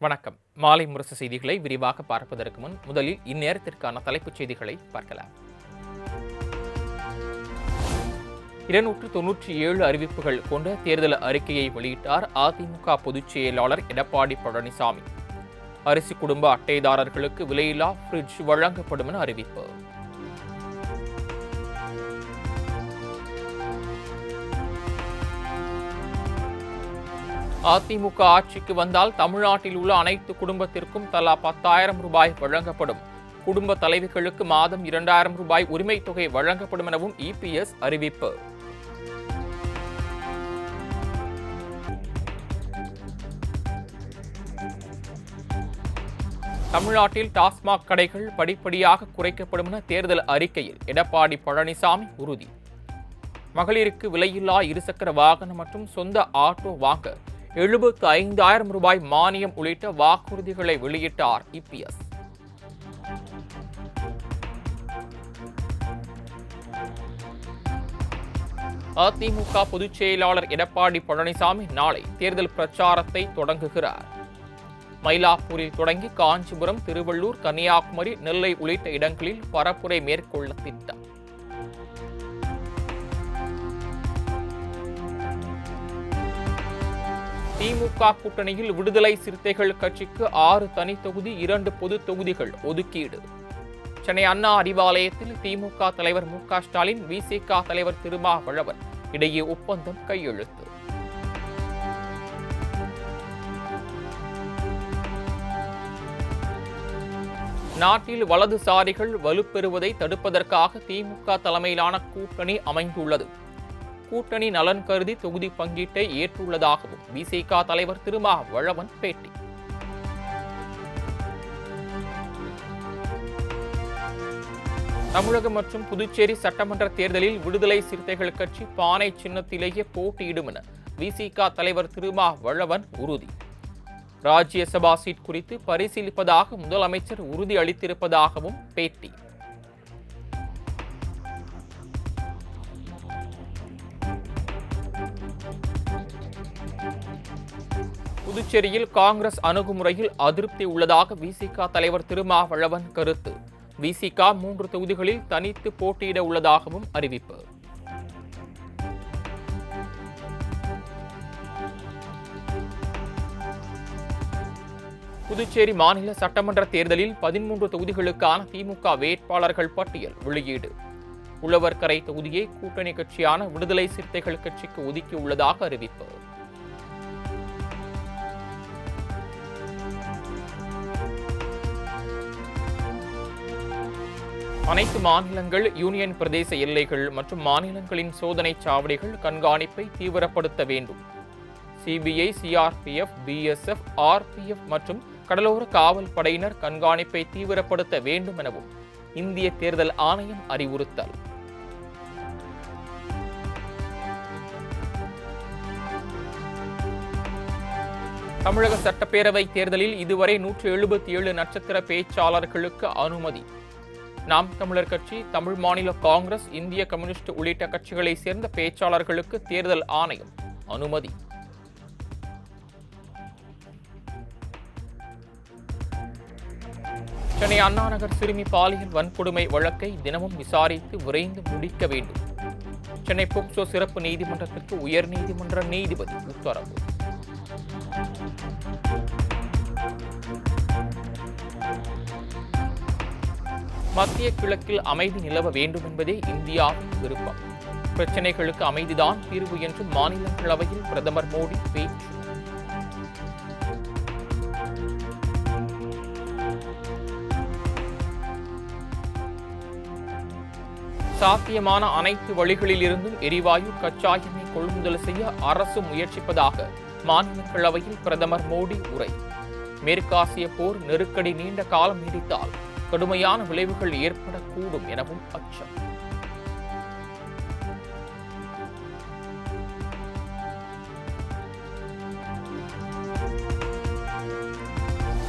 வணக்கம். மாலை முரசு செய்திகளை விரிவாக பார்ப்பதற்கு முன் முதலில் இந்நேரத்திற்கான தலைப்புச் செய்திகளை பார்க்கலாம். 297 அறிவிப்புகள் கொண்ட தேர்தல் அறிக்கையை வெளியிட்டார் அதிமுக பொதுச் செயலாளர் எடப்பாடி பழனிசாமி. அரிசி குடும்ப அட்டைதாரர்களுக்கு விலையில்லா ஃப்ரிட்ஜ் வழங்கப்படும் என அறிவிப்பு. அதிமுக ஆட்சிக்கு வந்தால் தமிழ்நாட்டில் உள்ள அனைத்து குடும்பத்திற்கும் தலா 10,000 ரூபாய் வழங்கப்படும். குடும்ப தலைவிகளுக்கு மாதம் 2,000 ரூபாய் உரிமைத் தொகை வழங்கப்படும் எனவும் இபிஎஸ் அறிவிப்பு. தமிழ்நாட்டில் டாஸ்மாக் கடைகள் படிப்படியாக குறைக்கப்படும் என தேர்தல் அறிக்கையில் எடப்பாடி பழனிசாமி உறுதி. மகளிருக்கு விலையில்லா இருசக்கர வாகனம் மற்றும் சொந்த ஆட்டோ வாங்க 75,000 ரூபாய் மானியம் உள்ளிட்ட வாக்குறுதிகளை வெளியிட்டார் இபிஎஸ். அதிமுக பொதுச் செயலாளர் எடப்பாடி பழனிசாமி நாளை தேர்தல் பிரச்சாரத்தை தொடங்குகிறார். மயிலாப்பூரில் தொடங்கி காஞ்சிபுரம், திருவள்ளூர், கன்னியாகுமரி, நெல்லை உள்ளிட்ட இடங்களில் பரப்புரை மேற்கொள்ள திட்டம். திமுக கூட்டணியில் விடுதலை சிறுத்தைகள் கட்சிக்கு 6 தனி தொகுதி, 2 பொது தொகுதிகள் ஒதுக்கீடு. சென்னை அண்ணா அறிவாலயத்தில் திமுக தலைவர் மு.க. ஸ்டாலின், விசிக தலைவர் திருமாவளவன் இடையே ஒப்பந்தம் கையெழுத்து. நாட்டில் வலதுசாரிகள் வலுப்பெறுவதை தடுப்பதற்காக திமுக தலைமையிலான கூட்டணி அமைந்துள்ளது. கூட்டணி நலன் கருதி தொகுதி பங்கீட்டை ஏற்றுள்ளதாகவும் விசிக தலைவர் திருமாவளவன் பேட்டி. தமிழகம் மற்றும் புதுச்சேரி சட்டமன்ற தேர்தலில் விடுதலை சிறுத்தைகள் கட்சி பானை சின்னத்திலேயே போட்டியிடும் என விசிக தலைவர் திருமாவளவன் உறுதி. ராஜ்யசபா சீட் குறித்து பரிசீலிப்பதாக முதலமைச்சர் உறுதி அளித்திருப்பதாகவும் பேட்டி. புதுச்சேரியில் காங்கிரஸ் அணுகுமுறையில் அதிருப்தி உள்ளதாக விசிக தலைவர் திருமாவளவன் கருத்து. விசிக 3 தொகுதிகளில் தனித்து போட்டியிட உள்ளதாகவும் அறிவிப்பு. புதுச்சேரி மாநில சட்டமன்ற தேர்தலில் 13 தொகுதிகளுக்கான திமுக வேட்பாளர்கள் பட்டியல் வெளியீடு. உழவர்கரை தொகுதியை கூட்டணி கட்சியான விடுதலை சிறுத்தைகள் கட்சிக்கு ஒதுக்கியுள்ளதாக அறிவிப்பு. அனைத்து மாநிலங்கள், யூனியன் பிரதேச எல்லைகள் மற்றும் மாநிலங்களின் சோதனை சாவடிகள் கண்காணிப்பை தீவிரப்படுத்த வேண்டும். சிபிஐ, சிஆர்பிஎஃப், பிஎஸ்எஃப், ஆர்பிஎஃப் மற்றும் கடலோர காவல் படையினர் கண்காணிப்பை தீவிரப்படுத்த வேண்டும் எனவும் இந்திய தேர்தல் ஆணையம் அறிவுறுத்தல். தமிழக சட்டப்பேரவை தேர்தலில் இதுவரை 177 நட்சத்திர பேச்சாளர்களுக்கு அனுமதி. நாம் தமிழர் கட்சி, தமிழ் மாநில காங்கிரஸ், இந்திய கம்யூனிஸ்ட் உள்ளிட்ட கட்சிகளை சேர்ந்த பேச்சாளர்களுக்கு தேர்தல் ஆணையம் அனுமதி. சென்னை அண்ணாநகர் சிறுமி பாலியல் வன்கொடுமை வழக்கை தினமும் விசாரித்து விரைந்து முடிக்க வேண்டும். சென்னை போக்சோ சிறப்பு நீதிமன்றத்திற்கு உயர்நீதிமன்ற நீதிபதி உத்தரவு. மத்திய கிழக்கில் அமைதி நிலவ வேண்டும் என்பதே இந்தியாவின் விருப்பம். பிரச்சினைகளுக்கு அமைதிதான் தீர்வு என்று மாநிலங்களவையில் பிரதமர் மோடி பேச்சு. சாத்தியமான அனைத்து வழிகளில் இருந்தும் எரிவாயு, கச்சா எண்ணெய் கொள்முதல் செய்ய அரசு முயற்சிப்பதாக மாநிலங்களவையில் பிரதமர் மோடி உரை. மேற்காசிய போர் நெருக்கடி நீண்ட காலம் நீடித்தால் கடுமையான விளைவுகள் ஏற்படக்கூடும் எனவும் அச்சம்.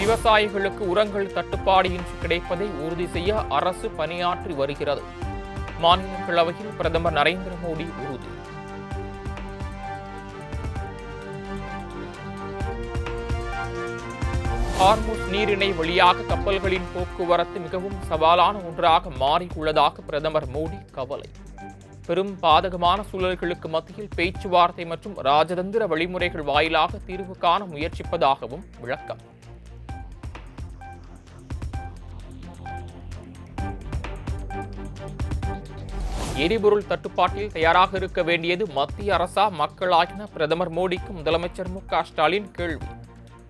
விவசாயிகளுக்கு உரங்கள் தட்டுப்பாடு இன்றி கிடைப்பதை உறுதி செய்ய அரசு பணியாற்றி வருகிறது. மாநிலங்களவையில் பிரதமர் நரேந்திர மோடி உறுதி. ஹார்முஸ் நீரிணை வழியாக கப்பல்களின் போக்குவரத்து மிகவும் சவாலான ஒன்றாக மாறியுள்ளதாக பிரதமர் மோடி கவலை. பெரும் பாதகமான சூழல்களுக்கு மத்தியில் பேச்சுவார்த்தை மற்றும் ராஜதந்திர வழிமுறைகள் வாயிலாக தீர்வு காண முயற்சிப்பதாகவும் விளக்கம். எரிபொருள் தட்டுப்பாட்டில் தயாராக இருக்க வேண்டியது மத்திய அரசா மக்களாகின பிரதமர் மோடிக்கு முதலமைச்சர் மு.க.ஸ்டாலின் கேள்வி.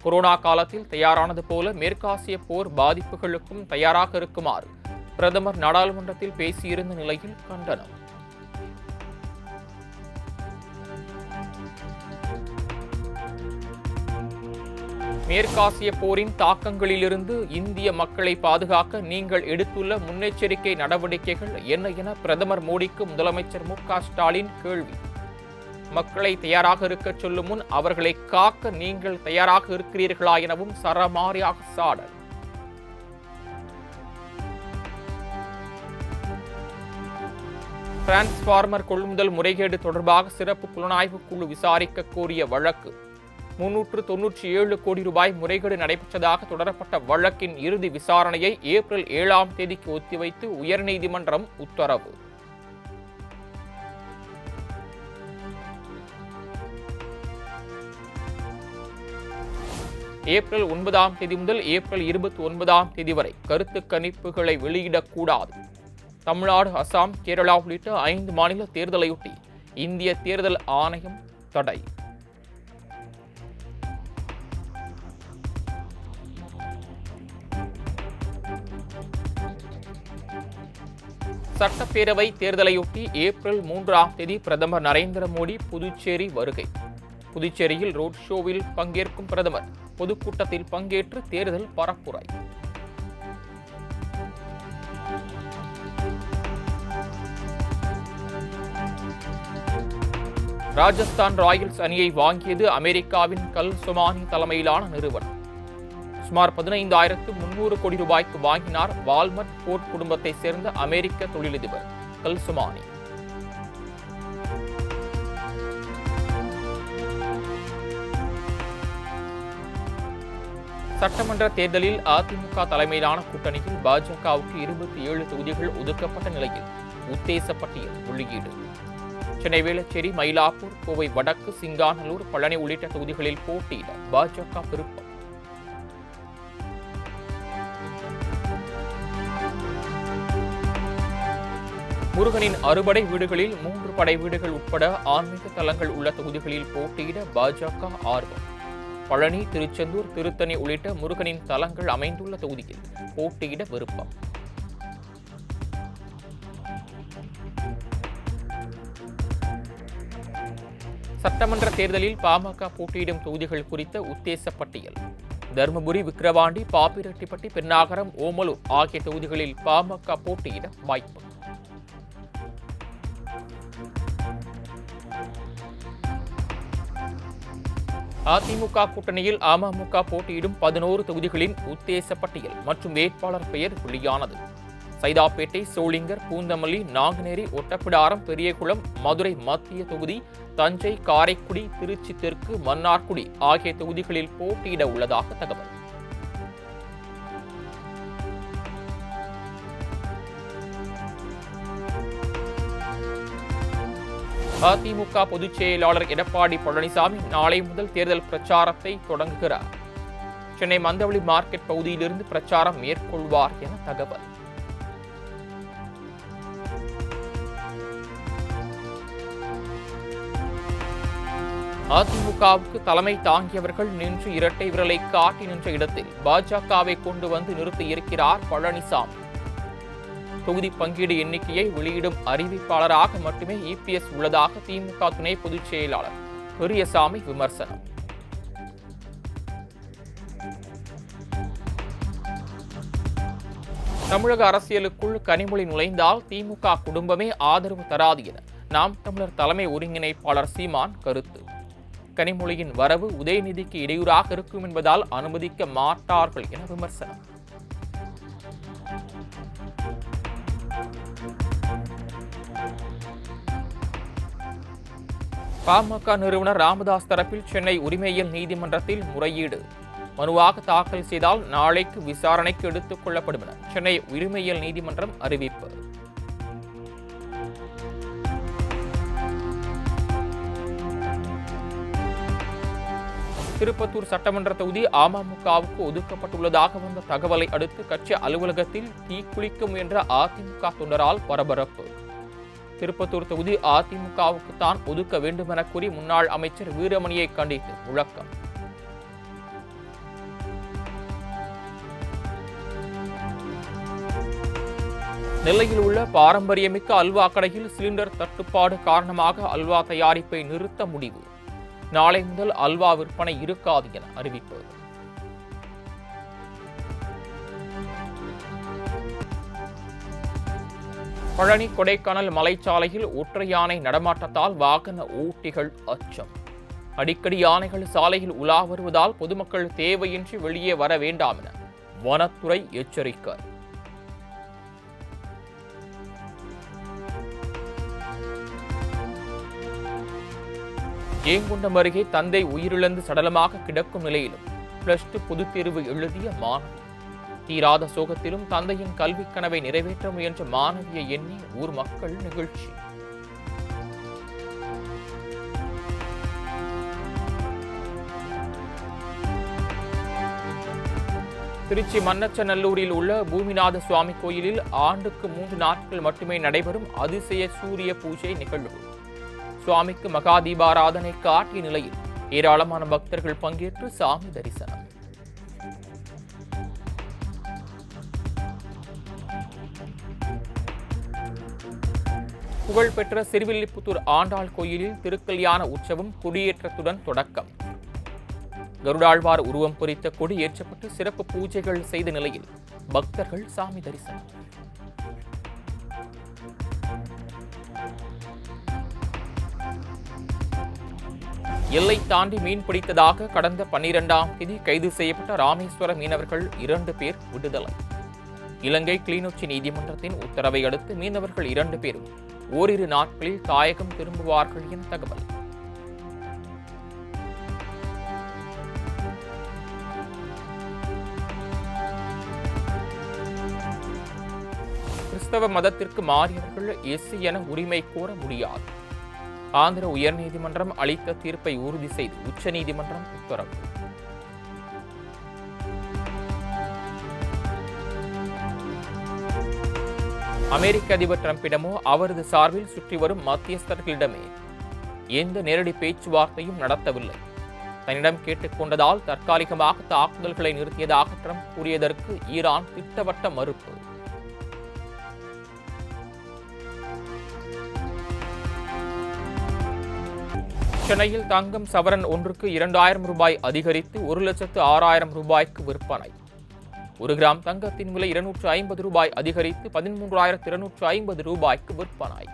கொரோனா காலத்தில் தயாரானது போல மேற்காசிய போர் பாதிப்புகளுக்கும் தயாராக இருக்குமாறு பிரதமர் நாடாளுமன்றத்தில் பேசியிருந்த நிலையில் கண்டனம். மேற்காசிய போரின் தாக்கங்களிலிருந்து இந்திய மக்களை பாதுகாக்க நீங்கள் எடுத்துள்ள முன்னெச்சரிக்கை நடவடிக்கைகள் என்ன என பிரதமர் மோடிக்கு முதலமைச்சர் மு.க.ஸ்டாலின் கேள்வி. மக்களை தயாராக இருக்க சொல்லும் முன் அவர்களை காக்க நீங்கள் தயாராக இருக்கிறீர்களா எனவும் சரமாரியாக சாடல். டிரான்ஸ்பார்மர் கொள்முதல் முறைகேடு தொடர்பாக சிறப்பு புலனாய்வு குழு விசாரிக்க கோரிய வழக்கு. 397 கோடி ரூபாய் முறைகேடு நடைபெற்றதாக தொடரப்பட்ட வழக்கின் இறுதி விசாரணையை ஏப்ரல் 7ஆம் தேதிக்கு ஒத்திவைத்து உயர்நீதிமன்றம் உத்தரவு. ஏப்ரல் 9ஆம் தேதி முதல் ஏப்ரல் 29ஆம் தேதி வரை கருத்து கணிப்புகளை வெளியிடக்கூடாது. தமிழ்நாடு, அசாம், கேரளா உள்ளிட்ட 5 மாநில தேர்தலையொட்டி இந்திய தேர்தல் ஆணையம் தடை. சட்டப்பேரவை தேர்தலையொட்டி ஏப்ரல் 3ஆம் தேதி பிரதமர் நரேந்திர மோடி புதுச்சேரி வருகை. புதுச்சேரியில் ரோட் ஷோவில் பங்கேற்கும் பிரதமர் பொதுக்கூட்டத்தில் பங்கேற்று தேர்தல் பரப்புரை. ராஜஸ்தான் ராயல்ஸ் அணியை வாங்கியது அமெரிக்காவின் கல்சுமானி தலைமையிலான நிறுவனம். சுமார் 15,300 கோடி ரூபாய்க்கு வாங்கினார் வால்மர்ட் போர்ட் குடும்பத்தை சேர்ந்த அமெரிக்க தொழிலதிபர் கல்சுமானி. சட்டமன்ற தேர்தலில் அதிமுக தலைமையிலான கூட்டணியில் பாஜகவுக்கு 27 தொகுதிகள் ஒதுக்கப்பட்ட நிலையில் உத்தேச பட்டியல் வெளியீடு. சென்னை, வேளச்சேரி, மயிலாப்பூர், கோவை வடக்கு, சிங்காநல்லூர், பழனி உள்ளிட்ட தொகுதிகளில் போட்டியிட பாஜக விருப்பம். முருகனின் அறுபடை வீடுகளில் 3 படை வீடுகள் உட்பட ஆன்மீக தலங்கள் உள்ள தொகுதிகளில் போட்டியிட பாஜக ஆர்வம். பழனி, திருச்செந்தூர், திருத்தணி உள்ளிட்ட முருகனின் தலங்கள் அமைந்துள்ள தொகுதியில் போட்டியிட விருப்பம். சட்டமன்ற தேர்தலில் பாமக போட்டியிடும் தொகுதிகள் குறித்த உத்தேச பட்டியல். தருமபுரி, விக்கிரவாண்டி, பாப்பிரெட்டிப்பட்டி, பென்னாகரம், ஓமலூர் ஆகிய தொகுதிகளில் பாமக போட்டியிட வாய்ப்பு. அதிமுக கூட்டணியில் அமமுக போட்டியிடும் 11 தொகுதிகளின் உத்தேச பட்டியல் மற்றும் வேட்பாளர் பெயர் வெளியானது. சைதாப்பேட்டை, சோளிங்கர், பூந்தமல்லி, நாங்குநேரி, ஒட்டப்பிடாரம், பெரியகுளம், மதுரை மத்திய தொகுதி, தஞ்சை, காரைக்குடி, திருச்சி தெற்கு, மன்னார்குடி ஆகிய தொகுதிகளில் போட்டியிட உள்ளதாக தகவல். அதிமுக பொதுச் செயலாளர் எடப்பாடி பழனிசாமி நாளை முதல் தேர்தல் பிரச்சாரத்தை தொடங்குகிறார். சென்னை மந்தவெளி மார்க்கெட் பகுதியிலிருந்து பிரச்சாரம் மேற்கொள்வார் என தகவல். அதிமுகவுக்கு தலைமை தாங்கியவர்கள் நின்று இரட்டை விரலை காட்டி நின்ற இடத்தில் பாஜகவை கொண்டு வந்து நிறுத்தியிருக்கிறார் பழனிசாமி. தொகுதி பங்கீடு எண்ணிக்கையை வெளியிடும் அறிவிப்பாளராக மட்டுமே இபிஎஸ் உள்ளதாக திமுக துணை பொதுச் செயலாளர் பெரியசாமி விமர்சனம். தமிழக அரசியலுக்குள் கனிமொழி நுழைந்தால் திமுக குடும்பமே ஆதரவு தராது என நாம் தமிழர் தலைமை ஒருங்கிணைப்பாளர் சீமான் கருத்து. கனிமொழியின் வரவு உதயநிதிக்கு இடையூறாக இருக்கும் என்பதால் அனுமதிக்க மாட்டார்கள் என விமர்சனம். பாமக நிறுவனர் ராமதாஸ் தரப்பில் சென்னை உரிமையியல் நீதிமன்றத்தில் முறையீடு. மனுவாக தாக்கல் செய்தால் நாளைக்கு விசாரணைக்கு எடுத்துக் கொள்ளப்படும் என சென்னை உரிமையியல் நீதிமன்றம் அறிவிப்பு. திருப்பத்தூர் சட்டமன்ற தொகுதி அமமுகவுக்கு ஒதுக்கப்பட்டுள்ளதாக வந்த தகவலை அடுத்து கட்சி அலுவலகத்தில் தீக்குளிக்க முயன்ற அதிமுக தொண்டரால் பரபரப்பு. திருப்பத்தூர் தொகுதி அதிமுகவுக்கு தான் ஒதுக்க வேண்டும் என கூறி முன்னாள் அமைச்சர் வீரமணியை கண்டித்து முழக்கம். நெல்லையில் உள்ள பாரம்பரியமிக்க அல்வா கடையில் சிலிண்டர் தட்டுப்பாடு காரணமாக அல்வா தயாரிப்பை நிறுத்த முடிவு. நாளை முதல் அல்வா விற்பனை இருக்காது என அறிவிப்பு. பழனி கொடைக்கானல் மலைச்சாலையில் ஒற்றை யானை நடமாட்டத்தால் வாகன ஓட்டிகள் அச்சம். அடிக்கடி யானைகள் சாலையில் உலா வருவதால் பொதுமக்கள் தேவையின்றி வெளியே வர வேண்டாம் என வனத்துறை எச்சரிக்கை. ஜெயங்கொண்டம் அருகே தந்தை உயிரிழந்து சடலமாக கிடக்கும் நிலையிலும் +2 பொதுத் தேர்வு எழுதிய மாணவி. தீராத சோகத்திலும் தந்தையின் கல்விக் கனவை நிறைவேற்ற முயன்ற மாணவியை எண்ணி ஊர் மக்கள் நிகழ்ச்சி. திருச்சி மண்ணச்சநல்லூரில் உள்ள பூமிநாத சுவாமி கோயிலில் ஆண்டுக்கு 3 நாட்கள் மட்டுமே நடைபெறும் அதிசய சூரிய பூஜை நிகழ்வு. சுவாமிக்கு மகா தீபாராதனை காட்டிய நிலையில் ஏராளமான பக்தர்கள் பங்கேற்று சாமி தரிசனம். புகழ்பெற்ற சிறுவில்லிபுத்தூர் ஆண்டாள் கோயிலில் திருக்கல்யாண உற்சவம் கொடியேற்றத்துடன் தொடக்கம். கருடாழ்வார் உருவம் பொறித்த கொடி ஏற்றப்பட்டு சிறப்பு பூஜைகள் செய்த நிலையில் பக்தர்கள் சாமி தரிசனம். எல்லை தாண்டி மீன் பிடித்ததாக கடந்த 12ஆம் தேதி கைது செய்யப்பட்ட ராமேஸ்வர மீனவர்கள் 2 பேர் விடுதலை. இலங்கை கிளிநொச்சி நீதிமன்றத்தின் உத்தரவை அடுத்து மீனவர்கள் 2 பேரும் ஓரிரு நாட்களில் தாயகம் திரும்புவார்கள் என தகவல். கிறிஸ்தவ மதத்திற்கு மாறியவர்கள் எஸ்சி என உரிமை கோர முடியாது. ஆந்திர உயர்நீதிமன்றம் அளித்த தீர்ப்பை உறுதி செய்து உச்சநீதிமன்றம் உத்தரவு. அமெரிக்க அதிபர் டிரம்பிடமோ அவரது சார்பில் சுற்றி வரும் மத்தியஸ்தர்களிடமே எந்த நேரடி பேச்சுவார்த்தையும் நடத்தவில்லை. தன்னிடம் கேட்டுக்கொண்டதால் தற்காலிகமாக தாக்குதல்களை நிறுத்தியதாக டிரம்ப் கூறியதற்கு ஈரான் திட்டவட்ட மறுப்பு. சென்னையில் தங்கம் சவரன் ஒன்றுக்கு 2000 ரூபாய் அதிகரித்து 1,06,000 ரூபாய்க்கு விற்பனை. 1 கிராம் தங்கத்தின் விலை 250 ரூபாய் அதிகரித்து 13,250 ரூபாய்க்கு விற்பனை.